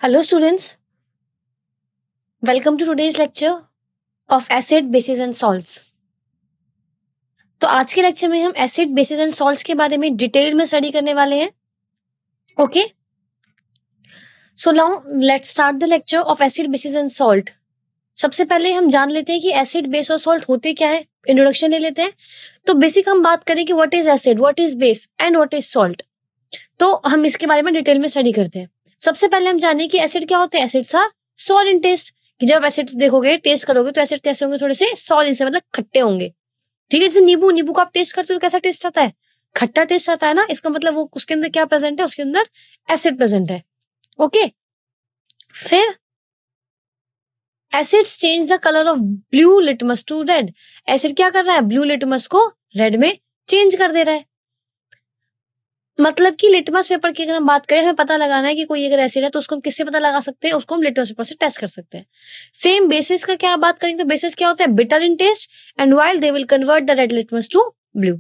Hello students, welcome to today's lecture of acid, bases and salts. तो आज के lecture में हम एसिड, बेसिस एंड सॉल्ट्स के बारे में डिटेल में स्टडी करने वाले हैं. Okay, so now let's start the lecture of acid, basis and salt. सबसे पहले हम जान लेते हैं कि एसिड, बेस और सॉल्ट होते क्या है. इंट्रोडक्शन ले लेते हैं. तो बेसिक हम बात करें कि what is acid, what is base and what is salt. तो हम इसके बारे में डिटेल में स्टडी करते हैं. सबसे पहले हम जाने कि एसिड क्या होते हैं. Acids are salt in taste. कि जब एसिड देखोगे, टेस्ट करोगे तो एसिड कैसे होंगे, थोड़े से सॉल्ट इनसे मतलब खट्टे होंगे. ठीक है, जैसे नींबू नींबू का आप टेस्ट करते हो तो कैसा टेस्ट आता है, खट्टा टेस्ट आता है ना. इसका मतलब वो उसके अंदर क्या प्रेजेंट है, उसके अंदर एसिड प्रेजेंट है. ओके, फिर acids change the colour of blue litmus to red. Acid क्या कर रहा है, ब्लू लिटमस को रेड में चेंज कर दे रहा है. मतलब कि लिटमस पेपर की अगर हम बात करें, हमें पता लगाना है कि कोई अगर एसिड है तो उसको हम किससे पता लगा सकते हैं, उसको हम लिटमस पेपर से टेस्ट कर सकते हैं. सेम बेसिस का क्या बात करेंगे तो बेसिस क्या होता है, bitter in taste and while they will convert the red litmus to blue.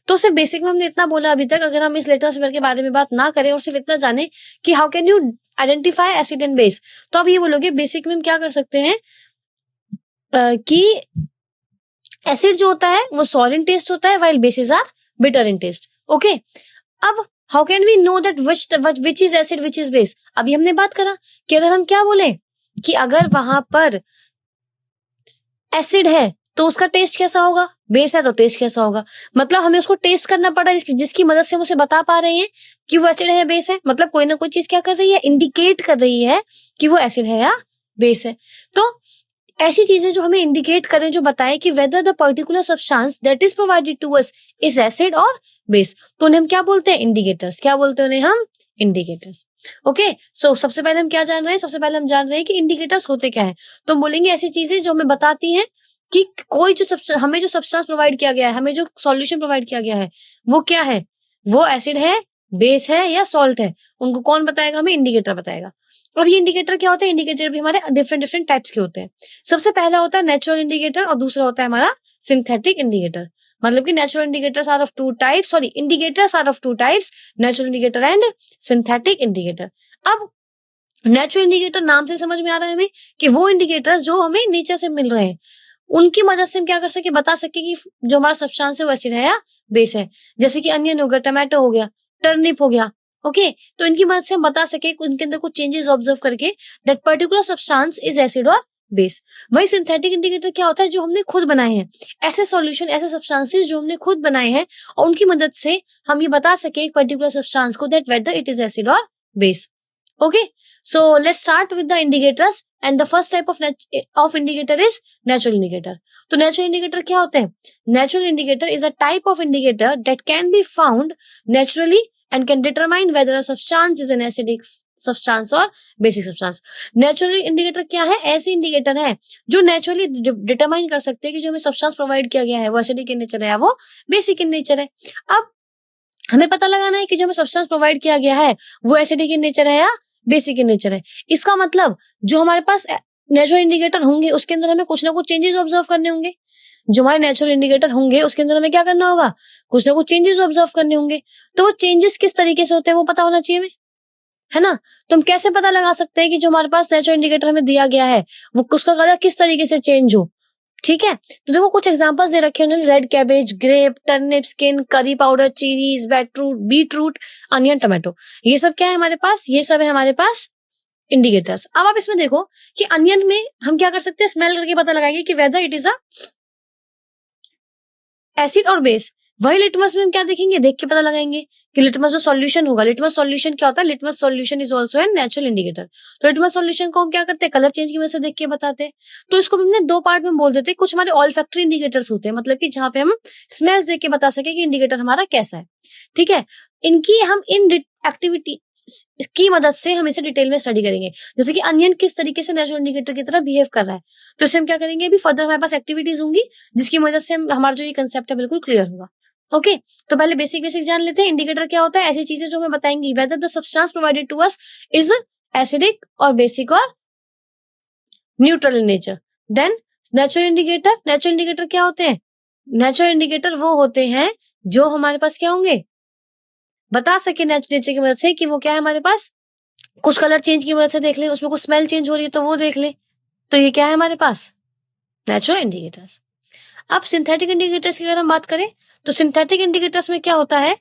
तो सिर्फ बेसिक में हमने इतना बोला अभी तक. अगर हम इस लिटमस पेपर के बारे में बात ना करें और सिर्फ इतना जाने कि how can you identify acid and base, तो अब ये बोलोगे बेसिक में हम क्या कर सकते हैं कि एसिड जो होता है वो सॉल्ट इन टेस्ट होता है, while bases are bitter in taste. Okay, अब how can we know that which is acid which is base. अभी हमने बात करा कि अगर हम क्या बोले कि अगर वहां पर एसिड है तो उसका टेस्ट कैसा होगा, बेस है तो टेस्ट कैसा होगा. मतलब हमें उसको टेस्ट करना पड़ा जिसकी मदद से हम उसे बता पा रहे हैं कि वो एसिड है या बेस है. मतलब कोई ना कोई चीज क्या कर रही है, इंडिकेट कर रही है कि वो एसिड है या बेस है. तो ऐसी चीजें जो हमें इंडिकेट करें, जो बताएं कि whether the particular substance that is provided to us is acid और बेस, तो उन्हें हम क्या बोलते हैं, इंडिकेटर्स. क्या बोलते हैं उन्हें हम, इंडिकेटर्स. ओके, सो सबसे पहले हम क्या जान रहे हैं, सबसे पहले हम जान रहे हैं कि इंडिकेटर्स होते क्या है. तो हम बोलेंगे ऐसी चीजें जो हमें बताती हैं कि कोई जो हमें जो सब्सटेंस प्रोवाइड किया गया है, हमें जो सॉल्यूशन प्रोवाइड किया गया है, वो क्या है, वो एसिड है, बेस है या सॉल्ट है. उनको कौन बताएगा, हमें इंडिकेटर बताएगा. और ये इंडिकेटर क्या होता है, इंडिकेटर भी हमारे डिफरेंट डिफरेंट टाइप्स के होते हैं. सबसे पहला होता है नेचुरल इंडिकेटर और दूसरा होता है हमारा सिंथेटिक इंडिकेटर. मतलब कि natural indicators are of two types, sorry indicators are of two types, natural indicator and synthetic indicator. अब नेचुरल इंडिकेटर नाम से समझ में आ रहा है हमें कि वो इंडिकेटर्स जो हमें नेचर से मिल रहे हैं, उनकी मदद से हम क्या कर सके, बता सके कि जो हमारा सब्सटेंस है वो एसिड है या बेस है. जैसे कि अनियन हो गया, टमाटो हो गया, टर्निप हो गया. ओके, तो इनकी मदद से हम बता सके उनके अंदर कुछ चेंजेस ऑब्जर्व करके that particular substance is acid और बेस. वही सिंथेटिक इंडिकेटर क्या होता है, जो हमने खुद बनाए हैं, ऐसे सॉल्यूशन, ऐसे सब्सटेंसेस जो हमने खुद बनाए हैं, और उनकी मदद से हम ये बता सके एक पर्टिकुलर सब्सटेंस को that whether it is acid और base. Okay, so let's start with the indicators and the first type of indicator is natural indicator. तो natural indicator क्या होते हैं, natural indicator is a type of indicator that can be found naturally and can determine whether a substance is an acidic substance or basic substance. Natural indicator क्या है, ऐसे indicator है जो naturally determine कर सकते हैं कि जो हमें substance provide किया गया है वो acidic in nature है या वो basic in nature है. अब हमें पता लगाना है कि जो हमें सब्सटेंस प्रोवाइड किया गया है वो एसिडिक इन नेचर है या बेसिक इन नेचर है. इसका मतलब जो हमारे पास नेचुरल इंडिकेटर होंगे उसके अंदर हमें कुछ ना कुछ चेंजेस ऑब्जर्व करने होंगे. जो हमारे नेचुरल इंडिकेटर होंगे उसके अंदर हमें क्या करना होगा, कुछ ना कुछ चेंजेस ऑब्जर्व करने होंगे. तो वो चेंजेस किस तरीके से होते हैं वो पता होना चाहिए हमें, है ना. तो हम कैसे पता लगा सकते हैं कि जो हमारे पास नेचुरल इंडिकेटर हमें दिया गया है वो उसका कलर किस तरीके से चेंज हो. ठीक है, तो देखो कुछ एग्जांपल्स दे रखे हैं, red cabbage, grape, turnip skin, curry powder, cherries, beetroot, onion, tomato. ये सब क्या है हमारे पास, ये सब है हमारे पास इंडिकेटर्स. अब आप इसमें देखो कि अनियन में हम क्या कर सकते हैं, स्मेल करके पता लगाएंगे कि whether it is a acid और बेस. वही लिटमस में हम क्या देखेंगे, देख के पता लगाएंगे कि लिटमस जो सॉल्यूशन होगा, लिटमस सॉल्यूशन क्या होता है, litmus solution is also an natural indicator. तो लिटमस सॉल्यूशन को हम क्या करते हैं, कलर चेंज की वजह से देख के बताते हैं. तो इसको हमने दो पार्ट में बोल देते हैं. कुछ हमारे ऑल्फैक्टरी इंडिकेटर्स होते हैं, मतलब कि जहां पे हम स्मेल्स देख के बता सके कि इंडिकेटर हमारा कैसा है. ठीक है, इनकी हम इन एक्टिविटी की मदद से हम इसे डिटेल में स्टडी करेंगे. जैसे कि अनियन किस तरीके से नेचुरल इंडिकेटर की तरह बिहेव कर रहा है, तो इसे हम क्या करेंगे, अभी फर्दर हमारे पास एक्टिविटीज होंगी जिसकी मदद से हमारा जो ये कंसेप्ट है बिल्कुल क्लियर होगा. ओके, तो पहले बेसिक बेसिक जान लेते हैं. इंडिकेटर क्या होता है, ऐसी चीजें जो हमें बताएंगी whether the substance provided to us is acidic और बेसिक और neutral in nature. Then natural indicator, natural indicator क्या होते हैं, नेचुरल इंडिकेटर वो होते हैं जो हमारे पास क्या होंगे, बता सके नेचर की मदद से कि वो क्या है हमारे पास कुछ कलर चेंज की मदद से देख ले, उसमें कुछ स्मेल चेंज हो रही है तो वो देख ले। तो ये क्या है हमारे पास? Natural indicators. अब सिंथेटिक इंडिकेटर्स की अगर हम बात करें तो सिंथेटिक इंडिकेटर्स में क्या होता है?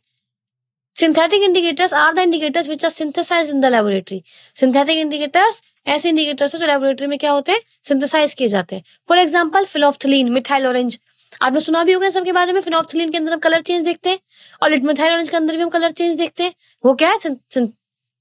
Synthetic indicators are the indicators which are synthesised in the laboratory. Synthetic indicators ऐसे इंडिकेटर्स है जो लेबोरेटरी में क्या होते हैं? सिंथेसाइज किए जाते हैं। For example phenolphthalein, methyl orange. आपने सुना भी होगा सबके बारे में। फिनोल्फ्थलीन के अंदर हम कलर चेंज देखते हैं और मिथाइल ऑरेंज के अंदर भी हम कलर चेंज देखते हैं। वो क्या है?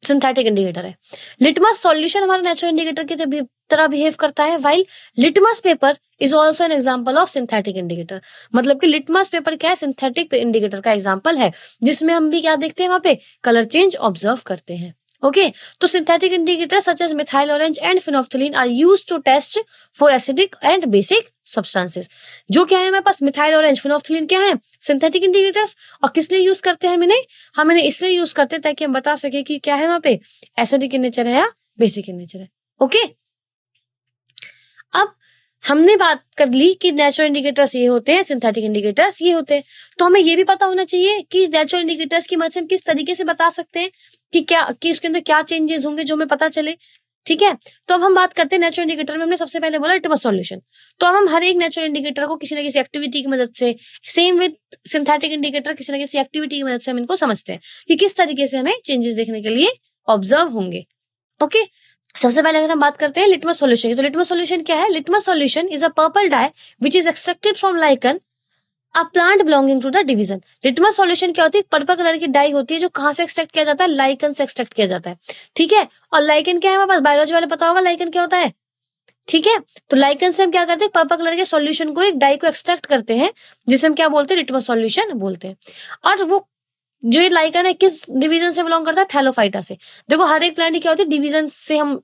सिंथेटिक इंडिकेटर है। लिटमस सॉल्यूशन हमारा नेचुरल इंडिकेटर की तरह बिहेव करता है, while litmus paper is also an example of synthetic indicator. मतलब कि लिटमस पेपर क्या है? सिंथेटिक इंडिकेटर का एग्जाम्पल है, जिसमें हम भी क्या देखते हैं? वहां पे कलर चेंज ऑब्जर्व करते हैं। ओके, तो synthetic indicator such as methyl orange and phenolphthalein are used to test for acidic and basic substances. जो क्या है हमारे पास? मिथाइल ऑरेंज, फिनोल्फ्थलीन क्या है? Synthetic indicators. और किस लिए यूज करते हैं हम इन्हें इसलिए यूज करते हैं ताकि हम बता सके कि क्या है वहां पे? एसिडिक इन नेचर है या बेसिक इन नेचर है। ओके, अब हमने बात कर ली कि नेचुरल इंडिकेटर्स ये होते हैं, सिंथेटिक इंडिकेटर्स ये होते हैं। तो हमें ये भी पता होना चाहिए कि नेचुरल इंडिकेटर्स की मदद से हम किस तरीके से बता सकते हैं कि उसके अंदर क्या चेंजेस होंगे जो हमें पता चले। ठीक है, तो अब हम बात करते हैं नेचुरल इंडिकेटर में। हमने सबसे पहले बोला लिटमस सॉल्यूशन। तो अब हम हर एक नेचुरल इंडिकेटर को किसी न किसी एक्टिविटी की मदद से, सेम विद सिंथेटिक इंडिकेटर, किसी न किसी एक्टिविटी की मदद से हम इनको समझते हैं कि किस तरीके से हमें चेंजेस देखने के लिए ऑब्जर्व होंगे। ओके, सबसे पहले अगर हम बात करते हैं लिटमस सॉल्यूशन की, तो लिटमस सॉल्यूशन क्या है? Litmus solution is a purple dye which is extracted from lichen, a plant belonging to the division. Litmus solution क्या होती है? पर्पल कलर की डाई होती है जो कहां से एक्सट्रैक्ट किया जाता है? लाइकन से एक्सट्रैक्ट किया जाता है। ठीक है, और लाइकन क्या है हमारे पास? बायोलॉजी वाले पता होगा लाइकन क्या होता है। ठीक है, तो लाइकन से हम क्या करते हैं? पर्पल कलर के सॉल्यूशन को, एक डाई को एक्सट्रैक्ट करते हैं, जिसे हम क्या बोलते हैं? लिटमस सॉल्यूशन बोलते हैं। और वो जो ये लाइकन है किस डिवीजन से बिलोंग करता है? थैलोफाइटा से। देखो हर एक प्लांट क्या होती है? डिवीजन से हम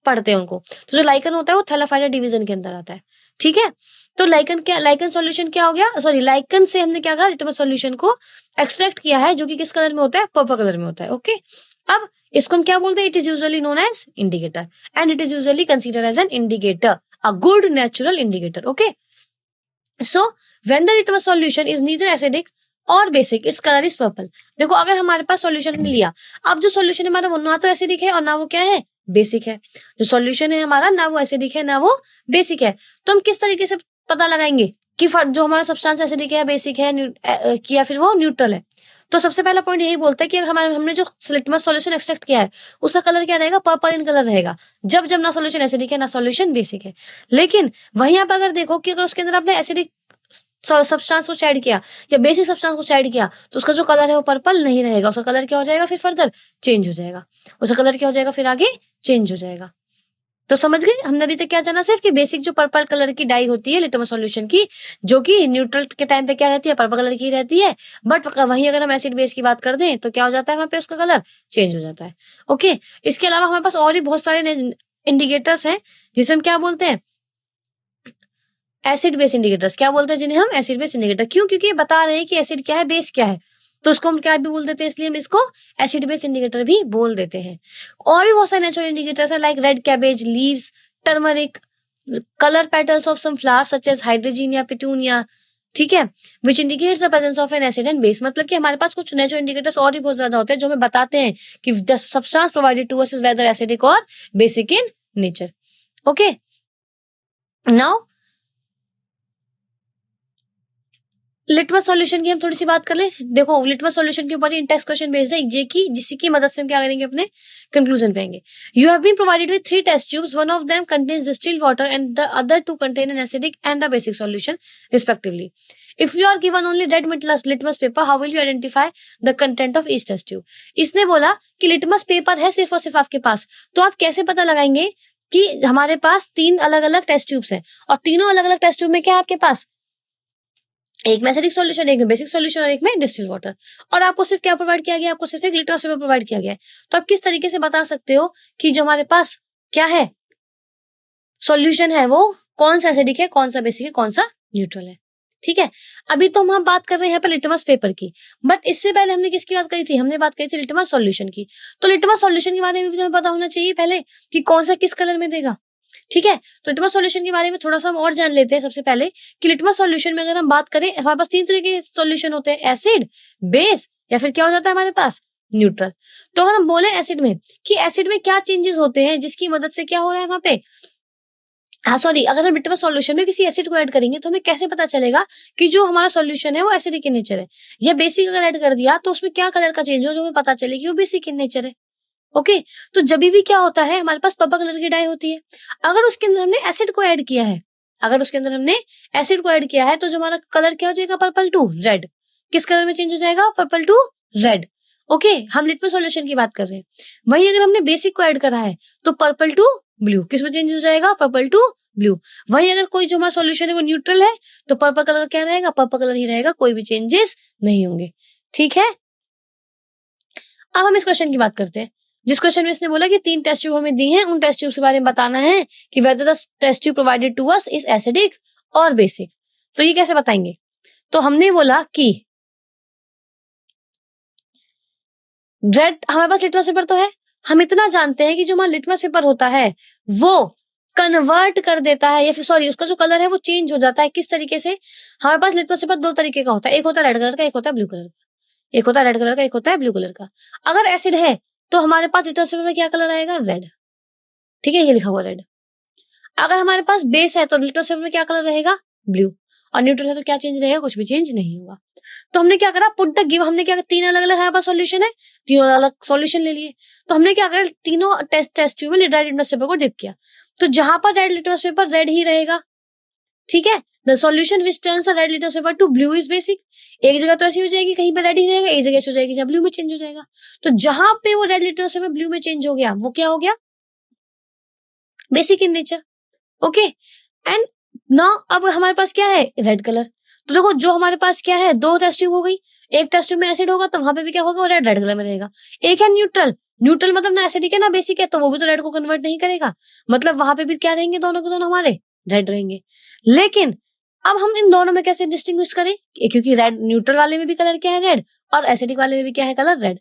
पढ़ते हैं उनको। तो जो लाइकन होता है वो थैलोफाइटा डिवीजन के अंदर आता है। ठीक है, तो लाइकन सॉल्यूशन क्या हो गया? सॉरी, लाइकन से हमने क्या करा? लिटमस सॉल्यूशन को एक्सट्रैक्ट किया है, जो कि किस कलर में होता है? पर्पल कलर में होता है। ओके, अब इसको हम क्या बोलते हैं? It is usually known as indicator and it is usually considered as an indicator, a good natural indicator. Okay, so when the litmus solution is neither acidic और basic, its colour is purple. देखो अगर हमारे पास solution लिया, अब जो solution है हमारा वो ना तो एसिडिक है और ना वो क्या है? बेसिक है। जो सॉल्यूशन है हमारा ना वो एसिडिक है ना वो बेसिक है। तो हम किस तरीके से पता लगाएंगे कि जो हमारा सब्सटेंस एसिडिक है या बेसिक है, या फिर वो न्यूट्रल है? तो सबसे पहला पॉइंट यही बोलता है कि अगर हमने जो लिटमस सॉल्यूशन एक्सट्रैक्ट किया है उसका कलर क्या रहेगा? पर्पल इन कलर रहेगा, जब जब ना सॉल्यूशन एसिडिक है ना सॉल्यूशन बेसिक है। लेकिन वहीं आप अगर देखो कि अगर उसके अंदर आपने एसिडिक सब्सटेंस को ऐड किया या बेसिक सब्सटेंस को ऐड किया, तो उसका जो कलर है वो पर्पल नहीं रहेगा। उसका कलर क्या हो जाएगा? फिर फर्दर चेंज हो जाएगा। उसका कलर क्या हो जाएगा? फिर आगे चेंज हो जाएगा। तो समझ गए हमने अभी तक क्या जाना? सिर्फ कि बेसिक जो पर्पल कलर की डाई होती है लिटमस सॉल्यूशन की, जो कि न्यूट्रल के टाइम पे क्या रहती है? पर्पल कलर की रहती है। बट वहीं अगर हम एसिड बेस की बात कर दें तो क्या हो जाता है? वहां पे उसका कलर चेंज हो जाता है। ओके, इसके अलावा हमारे पास और भी बहुत सारे इंडिकेटर्स हैं जिसे हम क्या बोलते हैं? Acid base indicators. क्या बोलते हैं जिन्हें हम? Acid base indicator. क्यों? क्योंकि ये बता रहे हैं कि एसिड क्या है, बेस क्या है। तो उसको हम क्या भी बोल देते हैं, इसलिए हम इसको एसिड बेस इंडिकेटर भी बोल देते हैं। और भी बहुत सारे नेचुरल इंडिकेटर्स है, like red cabbage leaves, turmeric, colour petals of some flowers such as hydrangea या पिटूनिया। ठीक है, which indicates the presence of an acid and base. मतलब कि हमारे पास कुछ नेचुरल इंडिकेटर्स और भी बहुत ज्यादा होते हैं जो हमें बताते हैं कि the substance provided to us is whether acidic और basic in nature. Okay, now litmus solution की हम थोड़ी सी बात कर ले। देखो लिटमस सॉल्यूशन के ऊपर इंटेक्स क्वेश्चन भेज दे ये की, जिसकी की मदद से हम क्या करेंगे? अपने कंक्लूजन पे आएंगे। You have been provided with 3 test tubes, one of them contains distilled water and the other 2 contain an acidic and a basic solution respectively. If you are given only red litmus paper, how will you identify the content of each test tube? इसने बोला कि litmus paper है सिर्फ और सिर्फ आपके पास, तो आप कैसे पता लगाएंगे कि हमारे पास 3 अलग अलग टेस्ट ट्यूब्स हैं और तीनों अलग अलग टेस्ट ट्यूब में क्या है आपके पास? एक में एसिडिक सॉल्यूशन, एक में बेसिक सॉल्यूशन और एक में डिस्टिल वाटर। और आपको सिर्फ क्या प्रोवाइड किया गया? आपको सिर्फ एक लिटमस पेपर प्रोवाइड किया गया है। तो आप किस तरीके से बता सकते हो कि जो हमारे पास क्या है सॉल्यूशन है वो कौन सा एसिडिक है, कौन सा बेसिक है, कौन सा न्यूट्रल है? ठीक है, अभी तो हम बात कर रहे हैं यहाँ पे लिटमस पेपर की, बट इससे पहले हमने किसकी बात करी थी? हमने बात करी थी लिटमस सॉल्यूशन की। तो लिटमस सॉल्यूशन के बारे में भी हमें पता होना चाहिए पहले कि कौन सा किस कलर में देगा। ठीक है, तो लिटमस सॉल्यूशन के बारे में थोड़ा सा हम और जान लेते हैं। सबसे पहले कि लिटमस सॉल्यूशन में अगर हम बात करें, हमारे पास 3 तरह के सॉल्यूशन होते हैं, एसिड, बेस या फिर क्या हो जाता है हमारे पास? न्यूट्रल। तो अगर हम बोले एसिड में कि एसिड में क्या चेंजेस होते हैं जिसकी मदद से क्या हो रहा है वहां पे, हाँ सॉरी, अगर हम लिटमस सॉल्यूशन में किसी एसिड को ऐड करेंगे तो हमें कैसे पता चलेगा कि जो हमारा सॉल्यूशन है वो एसिडिक इन नेचर है, या बेसिक अगर ऐड कर दिया तो उसमें क्या कलर का चेंज हो जो हमें पता चले कि वो बेसिक इन नेचर है। ओके, तो जब भी क्या होता है हमारे पास पर्पल कलर की डाई होती है, अगर उसके अंदर हमने एसिड को ऐड किया है, अगर उसके अंदर हमने एसिड को ऐड किया है तो जो हमारा कलर क्या हो जाएगा, पर्पल टू रेड। किस कलर में चेंज हो जाएगा, पर्पल टू रेड। ओके, हम लिटमस सॉल्यूशन की बात कर रहे हैं। वहीं अगर हमने बेसिक को ऐड करा है तो पर्पल टू ब्लू, किस में चेंज हो जाएगा, पर्पल टू ब्लू। वहीं अगर कोई जो हमारा सॉल्यूशन है वो न्यूट्रल है तो पर्पल कलर क्या रहेगा, पर्पल कलर ही रहेगा, कोई भी चेंजेस नहीं होंगे। ठीक है, अब हम इस क्वेश्चन की बात करते हैं। जिस क्वेश्चन में इसने बोला कि 3 टेस्ट ट्यूब हमें दी हैं, उन टेस्ट ट्यूब के बारे में बताना है कि whether the test tube provided to us is acidic और बेसिक। तो ये कैसे बताएंगे, तो हमने बोला कि रेड, हमारे पास लिटमस पेपर तो है, हम इतना जानते हैं कि जो हमारा लिटमस पेपर होता है वो कन्वर्ट कर देता है, या फिर सॉरी उसका जो कलर है वो चेंज हो जाता है। किस तरीके से, हमारे पास लिटमस पेपर 2 तरीके का होता है, एक होता है रेड कलर का, एक होता है ब्लू कलर का, एक होता है रेड कलर का, एक होता है ब्लू कलर का। अगर एसिड है तो हमारे पास लिटमस पेपर में क्या कलर आएगा, रेड। ठीक है, ये लिखा हुआ रेड। अगर हमारे पास बेस है तो लिटमस पेपर में क्या कलर रहेगा, ब्लू। और न्यूट्रल है तो क्या चेंज रहेगा, कुछ भी चेंज नहीं होगा। तो हमने क्या करा, पुट द गिव, हमने क्या करा, 3 अलग अलग हमारे पास सॉल्यूशन है, तीनों अलग सॉल्यूशन ले लिए। तो हमने क्या करा, तीनों टेस्ट ट्यूब में रेड लिटमस पेपर को डिप किया, तो जहां पर रेड लिटमस पेपर रेड ही रहेगा। ठीक है, the solution which turns the red litmus paper two blue is basic. एक जगह तो ऐसी हो जाएगी कहीं पे रेड ही रहेगा, एक जगह ऐसी हो जाएगी जहां ब्लू में चेंज हो जाएगा। तो जहां पे वो रेड लिटमस पेपर ब्लू में चेंज हो गया वो क्या हो गया, basic in nature. Okay, and now अब हमारे पास क्या है, रेड कलर। तो देखो जो हमारे पास क्या है, 2 टेस्ट ट्यूब हो गई, एक टेस्ट ट्यूब में एसिड होगा तो वहां पे भी क्या होगा, रेड रेड कलर में रहेगा। एक है न्यूट्रल, न्यूट्रल मतलब ना एसिडिक है ना बेसिक है, तो वो भी तो रेड को कन्वर्ट नहीं करेगा, मतलब वहां पे भी क्या रहेंगे, दोनों के दोनों हमारे रेड रहेंगे। लेकिन अब हम इन दोनों में कैसे डिस्टिंग्विश करें, क्योंकि रेड न्यूट्रल वाले में भी कलर क्या है, रेड, और एसिडिक वाले में भी क्या है, कलर रेड।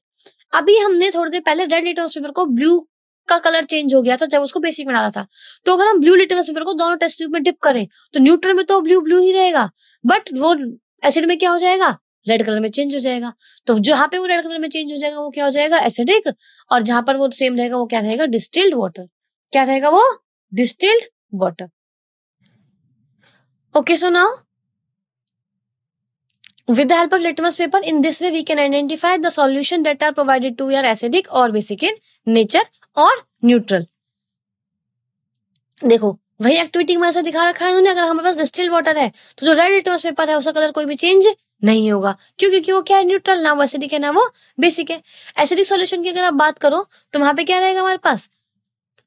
अभी हमने थोड़ी देर पहले रेड लिटमस पेपर को ब्लू का कलर चेंज हो गया था जब उसको बेसिक में डाला था, तो अगर हम ब्लू लिटमस पेपर को दोनों टेस्ट ट्यूब में डिप करें तो न्यूट्रल में तो ब्लू ब्लू ही रहेगा, बट वो एसिड में क्या हो जाएगा, रेड कलर में चेंज हो जाएगा। तो जहां पे वो रेड कलर में चेंज हो जाएगा वो क्या हो जाएगा, एसिडिक, और जहां पर वो सेम रहेगा वो क्या रहेगा, डिस्टिल्ड वाटर। क्या रहेगा वो, distilled water. Okay, so now with the help of litmus paper, in this way we can identify the solution that are provided to are acidic or basic in nature or neutral. देखो वही activity में ऐसा दिखा रखा है उन्होंने, अगर हमारे पास डिस्टिल्ड वाटर है तो जो रेड लिटमस पेपर है उसका कलर कोई भी चेंज नहीं होगा, क्यों, क्योंकि वो क्या है, न्यूट्रल, ना वो एसिडिक है ना वो बेसिक है। एसिडिक सॉल्यूशन की अगर आप बात करो तो वहां पे क्या रहेगा हमारे पास,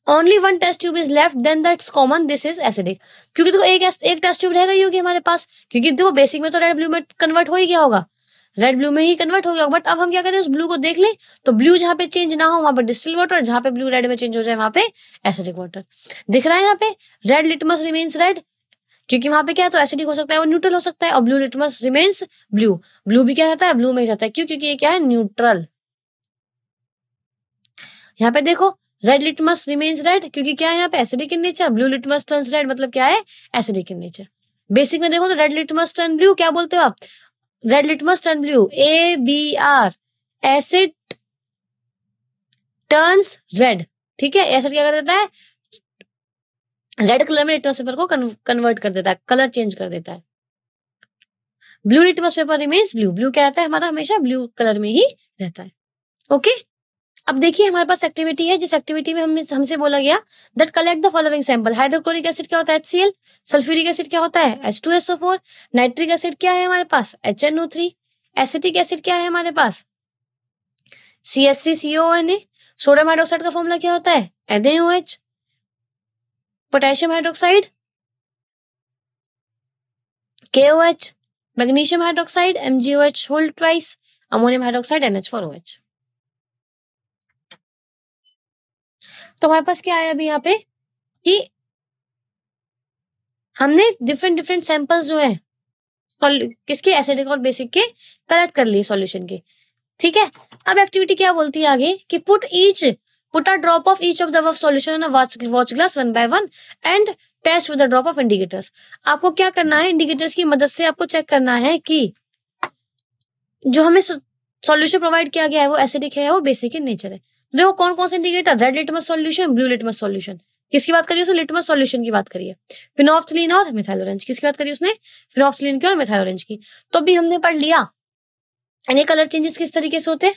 only 1 test tube is left, then that's common, this is acidic. क्योंकि देखो एक टेस्ट ट्यूब रहेगा ही होगी हमारे पास, क्योंकि देखो बेसिक में तो रेड ब्लू में कन्वर्ट हो ही गया होगा, रेड ब्लू में ही कन्वर्ट हो गया। बट अब हम क्या करें, उस ब्लू को देख लें तो ब्लू जहां पे चेंज ना हो वहां पर डिस्टिल वाटर, जहां पे ब्लू रेड में चेंज हो जाए वहां पे एसिडिक वाटर। दिख रहा है यहाँ पे, रेड लिटमस रिमेन्स रेड, क्योंकि वहां पे क्या है, तो एसिडिक हो सकता है, वो न्यूट्रल हो सकता है, और blue litmus remains blue, blue भी क्या रहता है, ब्लू में ही जाता है, क्यों, क्योंकि ये क्या है, न्यूट्रल। यहाँ पे देखो रेड लिटमस रिमेन्स रेड, क्योंकि क्या है यहाँ पे acidic in nature, blue litmus turns red, मतलब क्या है, एसिडिक इन नेचर। बेसिक में देखो तो रेड लिटमस टर्न ब्लू, क्या बोलते हो आप, red litmus turn blue, ABR, asset turns red. ठीक है, एसिड क्या कर देता है, रेड कलर में लिटमस पेपर को कन्वर्ट कर देता है, कलर चेंज कर देता है। Blue litmus paper remains blue, blue क्या रहता है हमारा, हमेशा ब्लू कलर में ही रहता है। ओके, अब देखिए हमारे पास एक्टिविटी है, जिस एक्टिविटी में हमसे बोला गया that collect the following sample. Hydrochloric acid क्या होता है, HCl, सल्फ्यूरिक एसिड क्या होता है, H2SO4, नाइट्रिक एसिड क्या है हमारे पास, HNO3, एसिटिक एसिड क्या है हमारे पास, CH3CONA, सोडियम हाइड्रोक्साइड का फॉर्मूला क्या होता है, NaOH, potassium hydroxide KOH, magnesium hydroxide MgOH whole twice, ammonium hydroxide NH4OH। तो हमारे पास क्या है अभी यहाँ पे कि हमने डिफरेंट सैंपल्स जो है किसके, एसिडिक और बेसिक के कलेक्ट कर लिए सॉल्यूशन के। ठीक है, अब एक्टिविटी क्या बोलती है आगे कि put a drop of each of the above solution on a watch glass 1 by 1 and test with a drop of indicators. आपको क्या करना है, इंडिकेटर्स की मदद से आपको चेक करना है कि जो हमें सॉल्यूशन प्रोवाइड किया गया है वो एसिडिक है या वो बेसिक इन नेचर है। देखो कौन कौन से indicator, red litmus solution, blue litmus solution, किसकी बात करिए उसने, लिटमस सॉल्यूशन की बात करिए। फिनोल्फ्थलीन और मिथाइल ऑरेंज, किसकी बात करी उसने, फिनोल्फ्थलीन की और मिथाइल ऑरेंज की। तो अभी हमने पढ़ लिया इन्हें कलर चेंजेस किस तरीके से होते हैं,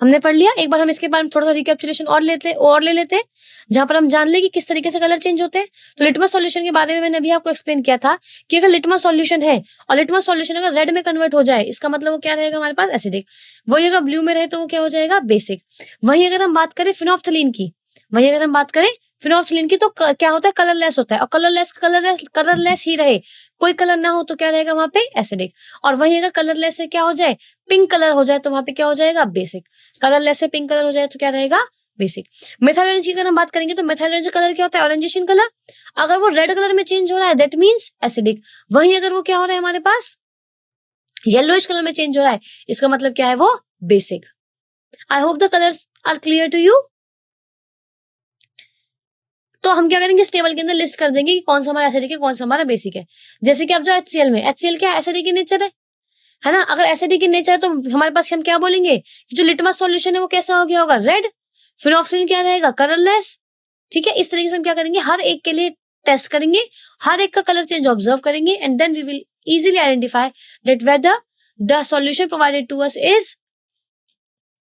हमने पढ़ लिया। एक बार हम इसके बारे में थोड़ा सा रिकैप्चुलेशन और ले लेते हैं, जहां पर हम जान ले कि किस तरीके से कलर चेंज होते हैं। तो लिटमस सॉल्यूशन के बारे में मैंने अभी आपको एक्सप्लेन किया था कि अगर लिटमस सॉल्यूशन है और लिटमस सॉल्यूशन अगर रेड में कन्वर्ट हो जाए, इसका मतलब वो क्या रहेगा हमारे पास, एसिडिक। वही अगर ब्लू में रहे तो वो क्या हो जाएगा, बेसिक। वही अगर हम बात करें फिनोल्फ्थलीन की, तो क्या होता है, कलरलेस होता है। और कलरलेस ही रहे, कोई कलर ना हो तो क्या रहेगा वहां पे, एसिडिक। और वही अगर कलरलेस से क्या हो जाए, पिंक कलर हो जाए तो वहां पे क्या हो जाएगा, बेसिक। कलरलेस से पिंक कलर हो जाए तो क्या रहेगा, बेसिक। मिथाइल ऑरेंज की अगर हम बात करेंगे तो मिथाइल ऑरेंज कलर क्या होता है, ऑरेंजिश इन कलर। अगर वो रेड कलर में चेंज हो रहा है दैट मीन्स एसिडिक। वही अगर वो क्या हो रहा है हमारे पास, येलोइश कलर में चेंज हो रहा है, इसका मतलब क्या है, वो basic. I hope the colours are clear to you. तो हम क्या करेंगे, इस टेबल के अंदर लिस्ट कर देंगे कि कौन सा हमारा एसिडिक है, कौन सा हमारा बेसिक है। जैसे कि अब जो HCl में, HCl क्या एसिडिक इन नेचर है ना। अगर एसिडिक इन नेचर है तो हमारे पास हम क्या बोलेंगे, जो लिटमस सॉल्यूशन है वो कैसा हो गया होगा, रेड। फिनोक्सिलिन क्या रहेगा, कलरलेस। ठीक है, इस तरीके से हम क्या करेंगे, हर एक के लिए टेस्ट करेंगे, हर एक का कलर चेंज ऑब्जर्व करेंगे, and then we will easily identify that whether the solution provided to us is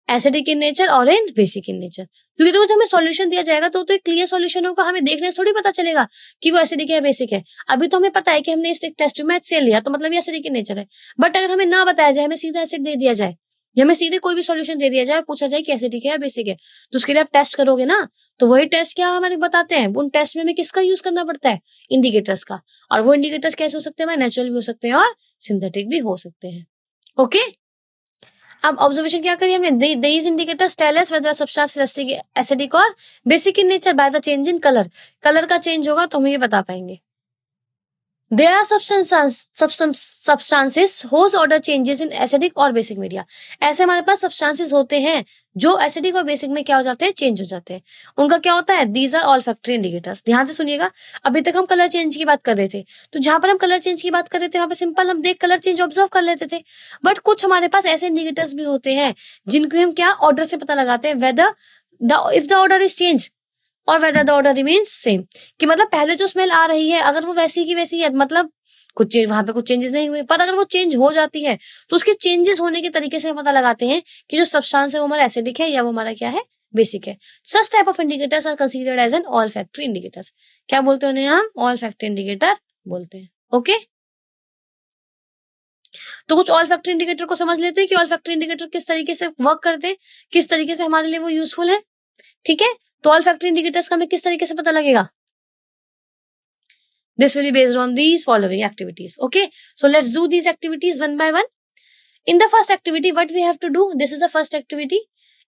acidic in nature और इन बेसिक इन नेचर। क्योंकि देखो जब हमें सॉल्यूशन दिया जाएगा तो एक क्लियर सॉल्यूशन होगा, हमें देखने से थोड़ी पता चलेगा कि वो एसिडिक है या बेसिक है। अभी तो हमें पता है कि हमने इस टेस्ट में HCl लिया तो मतलब ये एसिडिक इन नेचर है। बट अगर हमें ना बताया जाए, हमें सीधा एसिड दे दिया जाए, या हमें सीधे कोई भी सॉल्यूशन दे दिया जाए, पूछा जाए कि एसिडिक है या बेसिक है, तो उसके लिए आप टेस्ट करोगे ना। तो वही टेस्ट क्या हमारे बताते हैं, उन टेस्ट में हमें किसका यूज करना पड़ता है, इंडिकेटर्स का। और वो इंडिकेटर्स कैसे हो सकते हैं, नेचुरल भी हो सकते हैं और सिंथेटिक भी हो सकते हैं। ओके, अब ऑब्जर्वेशन क्या करिए हमने, these indicators tell us whether a substance is acidic और basic in nature by the change in colour. Colour का चेंज होगा तो हम ये बता पाएंगे। There are substances whose order changes in acidic और basic media। ऐसे हमारे पास substances होते हैं जो acidic और basic में क्या हो जाते हैं, चेंज हो जाते हैं। उनका क्या होता है, these are olfactory indicators। ध्यान से सुनिएगा, अभी तक हम कलर चेंज की बात कर रहे थे, तो जहां पर हम कलर चेंज की बात कर रहे थे वहां पे सिंपल हम देख कलर चेंज ऑब्जर्व कर लेते थे। बट कुछ हमारे पास ऐसे इंडिकेटर्स भी होते हैं जिनको हम क्या ऑर्डर से पता लगाते हैं, whether if the order is change और whether the order remains same. कि मतलब पहले जो स्मेल आ रही है अगर वो वैसी की वैसी है, मतलब कुछ वहां पे कुछ चेंजेस नहीं हुए, पर अगर वो चेंज हो जाती है तो उसके चेंजेस होने के तरीके से हम पता लगाते हैं कि जो सब्सटेंस है वो हमारा एसिडिक है या वो हमारा क्या है, बेसिक है। Such type of indicators are considered as an olfactory indicators. क्या बोलते हैं उन्हें हम, ऑल फैक्टरी इंडिकेटर बोलते हैं। ओके, तो कुछ ऑल फैक्टरी इंडिकेटर को समझ लेते हैं कि ऑल फैक्टरी इंडिकेटर किस तरीके से वर्क करते हैं, किस तरीके से हमारे लिए वो यूजफुल है। ठीक है, तो ऑल फैक्टरी इंडिकेटर्स का हमें किस तरीके से पता लगेगा, this will be based on these following activities. Okay, so let's do these activities one by one. In the first activity, what we have to do, this is the first activity.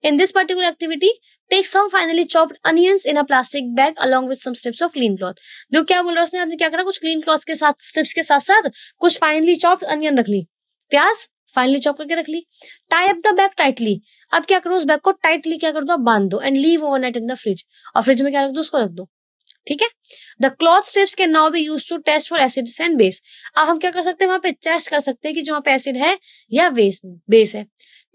In this particular activity, take some finely chopped onions in a plastic bag along with some strips of clean cloth। जो क्या बोल रहा है उसने, आपने क्या करा, कुछ क्लीन क्लॉथ के साथ, स्ट्रिप्स के साथ साथ कुछ फाइनली चॉप्ड अनियन रख ली, प्याज फाइनली चॉप करके रख ली। Tie up the bag tightly. अब क्या करो, उस बैग को टाइटली क्या कर दो, बांध दो, and leave overnight in the fridge. और फ्रिज में क्या रख दो, उसको रख दो। ठीक है, the cloth strips can now be used to test for acids and base. अब हम क्या कर सकते हैं, वहां पे टेस्ट कर सकते हैं कि जो वहां पे एसिड है या बेस है।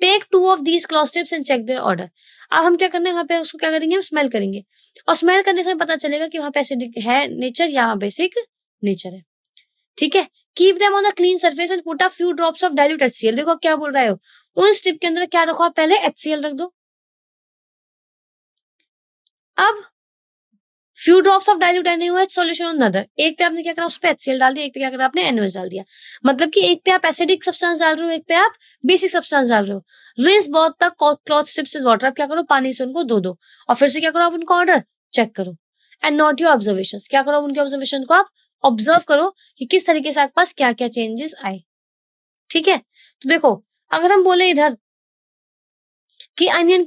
Take 2 off these cloth strips and check their order. अब हम क्या करना है, वहां पे उसको क्या करेंगे, हम स्मेल करेंगे, और स्मेल करने से पता चलेगा कि वहां पे एसिडिक है नेचर या बेसिक नेचर है। ठीक है, keep them on the clean surface and put a few drops of dilute HCl। देखो क्या बोल रहे हो, उन स्ट्रिप के अंदर क्या रखो, आप पहले HCl रख दो। अब few drops of dilute NaOH solution on other. एक पे आपने क्या करा, उस पे HCl डाल दिया, एक पे क्या करा आपने, NaOH डाल दिया। मतलब कि एक पे आप एसिडिक सब्सटेंस डाल रहे हो, एक पे आप बेसिक सब्सटेंस डाल रहे हो। Rinse both the cloth strips with water. आप क्या करो, पानी से उनको धो दो, और फिर से क्या करो, आप उनका ऑर्डर चेक करो। And not your observations. क्या करो, उनके ऑब्जर्वेशन को आप ऑब्जर्व करो कि किस तरीके से आपके पास क्या क्या चेंजेस आए। ठीक है, तो देखो अगर हम बोले इधर कि अनियन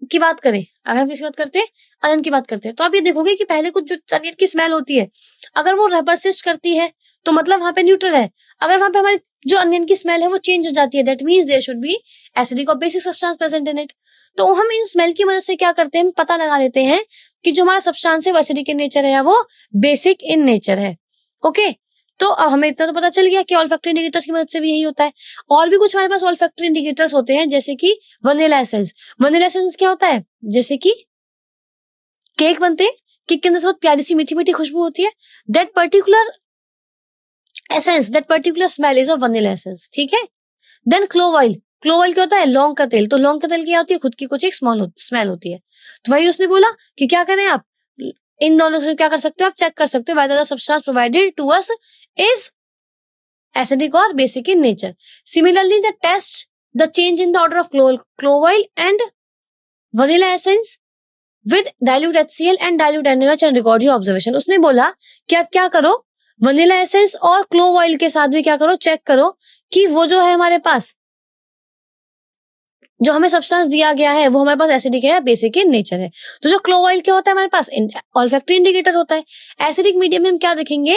की बात करें, अगर हम किसकी बात करते हैं, अनियन की बात करते हैं, तो आप ये देखोगे कि पहले कुछ जो अनियन की स्मेल होती है अगर वो परसिस्ट करती है तो मतलब वहां पे न्यूट्रल है। अगर वहां पे हमारी जो अनियन की स्मेल है वो चेंज हो जाती है, that means there should be acidic और basic substance present in it. तो हम इन स्मेल की मदद से क्या करते हैं, हम पता लगा लेते हैं कि जो हमारा सब्सटेंस है वो एसिडिक इन नेचर है या वो बेसिक इन नेचर है। ओके, तो अब हमें इतना तो पता चल गया कि ऑल्फैक्टरी इंडिकेटर्स की मदद से भी यही होता है। और भी कुछ हमारे पास ऑल्फैक्टरी इंडिकेटर्स होते हैं, जैसे कि वनीला एसेंस। वनीला एसेंस क्या होता है? जैसे कि केक बनते हैं, केक के अंदर से बहुत प्यारी सी मीठी मीठी खुशबू होती है। That particular essence, that particular smell is of vanilla essence, ठीक है। Then clove oil. Clove oil क्या होता है? लौंग का तेल। तो लौंग का तेल क्या होती है? खुद की कुछ एक स्मेल होती है। तो वही उसने बोला कि क्या करें आप, इन दोनों से क्या कर सकते हो, आप चेक कर सकते हो whether the substance provided to us is acidic or basic in nature. Similarly, the test the change in the order of clove oil and vanilla essence with dilute HCl and dilute NaOH and record your observation. उसने बोला कि आप क्या करो, vanilla essence और clove oil के साथ भी क्या करो, चेक करो कि वो जो है हमारे पास जो हमें सब्सटेंस दिया गया है वो हमारे पास एसिडिक है या बेसिक इन नेचर है। तो जो क्लोव ऑयल क्या होता है हमारे पास, ऑल्फैक्टरी इंडिकेटर होता है। एसिडिक मीडियम में हम क्या देखेंगे,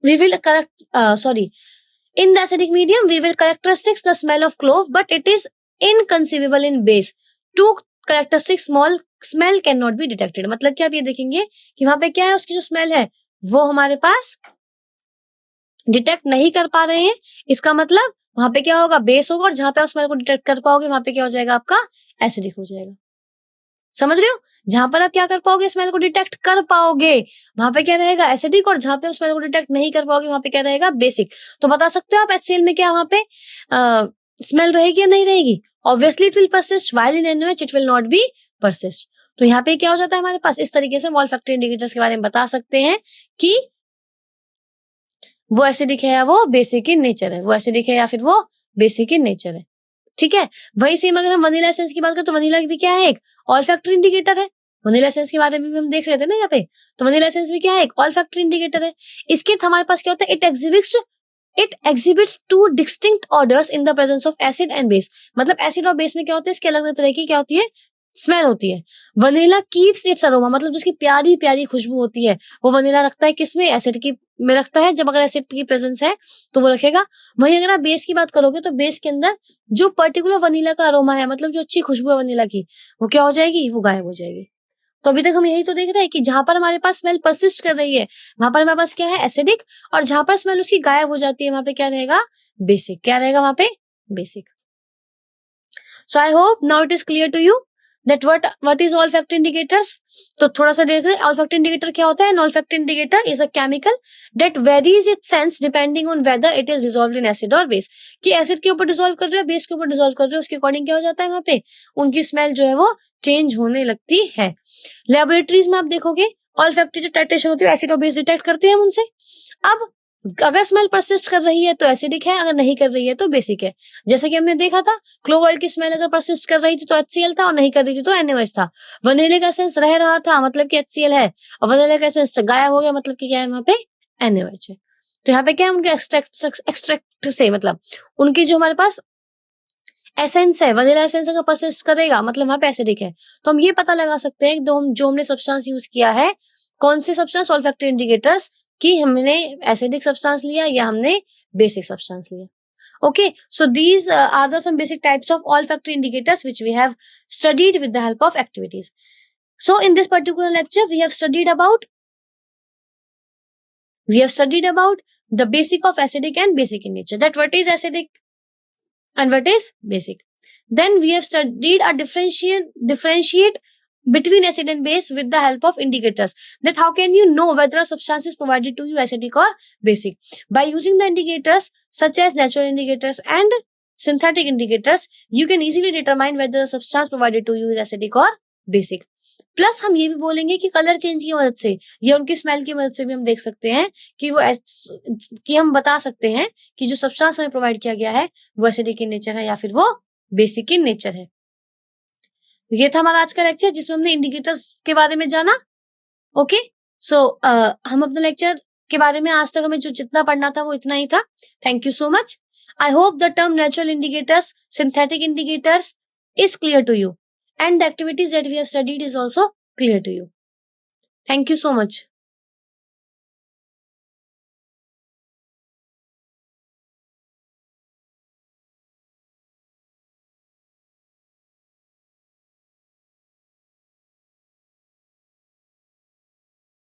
we will correct in the acidic medium we will characteristics the smell of clove, but it is inconceivable in base. Two characteristic smell cannot be detected. मतलब क्या आप ये देखेंगे कि वहां पे क्या है, उसकी जो स्मेल है वो हमारे पास डिटेक्ट नहीं कर पा रहे हैं। इसका मतलब वहां पे क्या होगा, बेस होगा, और जहां पे आप स्मेल को डिटेक्ट कर पाओगे वहां पे क्या हो जाएगा, आपका एसिडिक हो जाएगा। समझ रहे हो? जहां पर आप क्या कर पाओगे, स्मेल को डिटेक्ट कर पाओगे, वहां पे क्या रहेगा, एसिडिक, और जहां पे आप स्मेल को डिटेक्ट नहीं कर पाओगे वहां पे क्या रहेगा, बेसिक। तो बता सकते हो आप HCl में क्या वहां पे स्मेल रहेगी या नहीं रहेगी? Obviously it will persist, while in NaOH it will not be persist. तो यहाँ पे क्या हो जाता है हमारे पास, इस तरीके से हम ऑल्फैक्टरी इंडिकेटर्स के बारे में बता सकते हैं कि वो एसिडिक है या वो बेसिक इन नेचर है, वो एसिडिक है या फिर वो बेसिक इन नेचर है, ठीक है। वही सेम अगर हम वनीला एसेंस की बात करें तो वनीला भी क्या है, एक ऑल्फैक्टरी इंडिकेटर है। वनीला एसेंस के बारे में भी हम देख रहे थे ना यहाँ पे, तो वनीला एसेंस भी क्या है, एक ऑल्फैक्टरी इंडिकेटर है। इसके हमारे पास क्या होता है, it exhibits two distinct orders in the presence of acid and base. मतलब एसिड और बेस में क्या होता है, इसके अलग अलग तरह की क्या होती है, स्मेल होती है। वनीला कीप्स इट्स अरोमा, मतलब जिसकी प्यारी प्यारी खुशबू होती है वो वनीला रखता है किसमें, एसिड की में रखता है। जब अगर एसिड की प्रेजेंस है तो वो रखेगा। वहीं अगर आप बेस की बात करोगे तो बेस के अंदर जो पर्टिकुलर वनीला का अरोमा है, मतलब जो अच्छी खुशबू है वनीला की, वो क्या हो जाएगी, वो गायब हो जाएगी। तो अभी तक हम यही तो देख रहे हैं कि जहां पर हमारे पास स्मेल परसिस्ट कर रही है वहां पर हमारे पास क्या है, एसिडिक, और जहां पर स्मेल उसकी गायब हो जाती है वहां पे क्या रहेगा, बेसिक। क्या रहेगा वहां पे, basic. So I hope now it is clear to you that what is olfactory indicators. तो थोड़ा सा देख रहे हैं olfactory indicator क्या होता है। An olfactory indicator is a chemical that varies its sense depending on whether it is dissolved in acid or base. कि एसिड के ऊपर डिसॉल्व कर रहे हो, बेस के ऊपर डिसॉल्व कर रहे हो, उसके अकॉर्डिंग क्या हो जाता है, वहां पे उनकी स्मेल जो है वो चेंज होने लगती है। लेबोरेटरीज में आप देखोगे olfactory जो टाइटेशन होती है एसिड और बेस डिटेक्ट करते हैं हम उनसे। अब अगर स्मेल परसिस्ट कर रही है तो एसिडिक है, अगर नहीं कर रही है तो बेसिक है। जैसे कि हमने देखा था, क्लोव ऑयल की स्मेल अगर परसिस्ट कर रही थी तो HCl था, और नहीं कर रही थी तो NaOH था। वनीला का एसेंस रह रहा था मतलब कि HCl है, और वनीला का एसेंस गायब हो गया मतलब कि क्या है, वहां पे NaOH है। तो यहाँ पे क्या है, उनके एक्सट्रैक्ट से मतलब उनकी जो हमारे पास एसेंस है, वनीला एसेंस अगर परसिस्ट करेगा मतलब वहां पे एसिडिक है। तो हम ये पता लगा सकते हैं जो हमने सब्सटेंस यूज किया है, कौन से सब्सटेंस, ऑल्फैक्टरी इंडिकेटर्स, कि हमने एसिडिक सब्सटेंस लिया या हमने बेसिक सब्सटेंस लिया। Okay, so these are the some basic types of olfactory indicators which we have studied with the help of activities. So in this particular lecture we have studied about the basic of acidic and basic in nature, that what is acidic and what is basic. Then we have studied a differentiate between acid and base with the help of indicators, that how can you know whether a substance is provided to you acidic or basic. By using the indicators such as natural indicators and synthetic indicators, you can easily determine whether the substance provided to you is acidic or basic. Plus हम ये भी बोलेंगे कि colour change की मदद से या उनकी स्मेल की मदद से भी हम देख सकते हैं कि हम बता सकते हैं कि जो सब्सटेंस हमें प्रोवाइड किया गया है वो एसिडिक इन नेचर है या फिर वो बेसिक इन नेचर है। ये था हमारा आज का लेक्चर जिसमें हमने इंडिकेटर्स के बारे में जाना। ओके, सो हम अपने लेक्चर के बारे में आज तक हमें जो जितना पढ़ना था वो इतना ही था। Thank you so much. I hope the term natural indicators, synthetic indicators is clear to you and the activities that we have studied is also clear to you. Thank you so much.